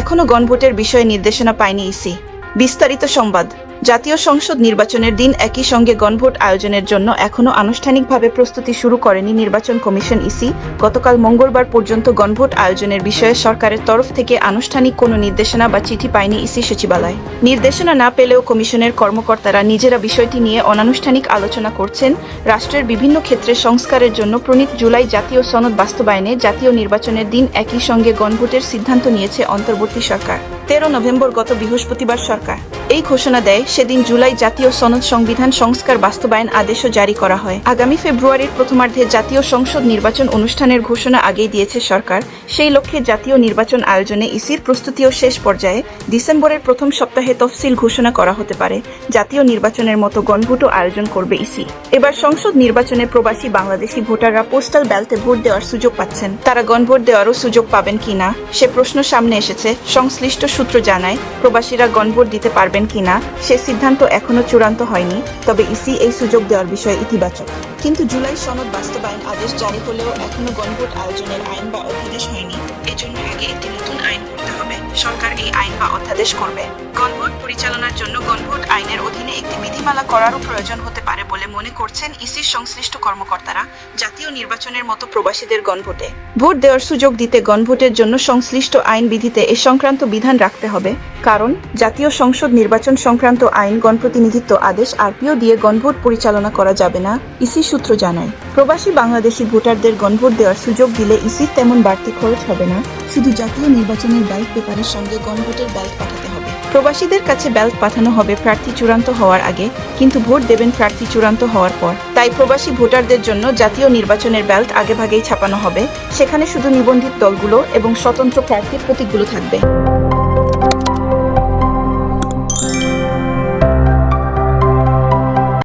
এখনো গণভোটের বিষয়ে নির্দেশনা পায়নি ইসি। বিস্তারিত সংবাদ। জাতীয় সংসদ নির্বাচনের দিন একই সঙ্গে গণভোট আয়োজনের জন্য এখনও আনুষ্ঠানিকভাবে প্রস্তুতি শুরু করেনি নির্বাচন কমিশন ইসি। গতকাল মঙ্গলবার পর্যন্ত গণভোট আয়োজনের বিষয়ে সরকারের তরফ থেকে আনুষ্ঠানিক কোনো নির্দেশনা বা চিঠি পায়নি ইসি সচিবালয়। নির্দেশনা না পেলেও কমিশনের কর্মকর্তারা নিজেরা বিষয়টি নিয়ে অনানুষ্ঠানিক আলোচনা করছেন। রাষ্ট্রের বিভিন্ন ক্ষেত্রে সংস্কারের জন্য প্রণীত জুলাই জাতীয় সনদ বাস্তবায়নে জাতীয় নির্বাচনের দিন একই সঙ্গে গণভোটের সিদ্ধান্ত নিয়েছে অন্তর্বর্তী সরকার। 13 নভেম্বর গত বৃহস্পতিবার সরকার এই ঘোষণা দেয়। সেদিন জুলাই জাতীয় সনদ সংবিধান সংস্কার বাস্তবায়ন আদেশও জারি করা হয়। আগামী ফেব্রুয়ারির প্রথমার্ধে জাতীয় সংসদ নির্বাচন অনুষ্ঠানের ঘোষণা আগেই দিয়েছে সরকার। সেই লক্ষ্যে জাতীয় নির্বাচন আয়োজনে ইসির প্রস্তুতিও শেষ পর্যায়ে। ডিসেম্বরের প্রথম সপ্তাহে তফসিল ঘোষণা করা হতে পারে। জাতীয় নির্বাচনের মতো গণভোটও আয়োজন করবে ইসি। এবার সংসদ নির্বাচনে প্রবাসী বাংলাদেশি ভোটাররা পোস্টাল ব্যালটে ভোট দেওয়ার সুযোগ পাচ্ছেন। তারা গণভোট দেওয়ারও সুযোগ পাবেন কিনা সে প্রশ্ন সামনে এসেছে। সংশ্লিষ্ট সূত্র জানায়, প্রবাসীরা গণভোট দিতে পারবেন কিনা সে সিদ্ধান্ত এখনো চূড়ান্ত হয়নি। তবে ইসি এই সুযোগ দেওয়ার বিষয়ে ইতিবাচক। কিন্তু জুলাই সনদ বাস্তবায়ন আদেশ জারি হলেও এখনো গণভোট আয়োজনের আইন বা অধ্যাদেশ হয়নি। এজন্য আগে একটি নতুন আইন করতে হবে। সরকার এই আইন বা অধ্যাদেশ করবে। গণভোট পরিচালনার জন্য গণভোট আইনের অধীনে একটি বিধিমালা করারও প্রয়োজন হতে পারে বলে মনে করছেন ইসির সংশ্লিষ্ট কর্মকর্তারা। জাতীয় নির্বাচনের মতো প্রবাসীদের গণভোটে ভোট দেওয়ার সুযোগ দিতে গণভোটের জন্য সংশ্লিষ্ট আইন বিধিতে এ সংক্রান্ত বিধান রাখতে হবে। কারণ জাতীয় সংসদ নির্বাচন সংক্রান্ত আইন গণপ্রতিনিধিত্ব আদেশ আরপিও দিয়ে গণভোট পরিচালনা করা যাবে না, ইসি সূত্র জানায়। প্রবাসী বাংলাদেশি ভোটারদের গণভোট দেওয়ার সুযোগ দিলে ইসির তেমন বাড়তি খরচ হবে না। শুধু জাতীয় নির্বাচনের ব্যালট পেপারের সঙ্গে গণভোটের ব্যালট পাঠাতে হবে। প্রবাসীদের কাছে ব্যালট পাঠানো হবে প্রার্থী চূড়ান্ত হওয়ার আগে, কিন্তু ভোট দেবেন প্রার্থী চূড়ান্ত হওয়ার পর। তাই প্রবাসী ভোটারদের জন্য জাতীয় নির্বাচনের ব্যালট আগেভাগেই ছাপানো হবে। সেখানে শুধু নিবন্ধিত দলগুলো এবং স্বতন্ত্র প্রার্থীর প্রতীকগুলো থাকবে।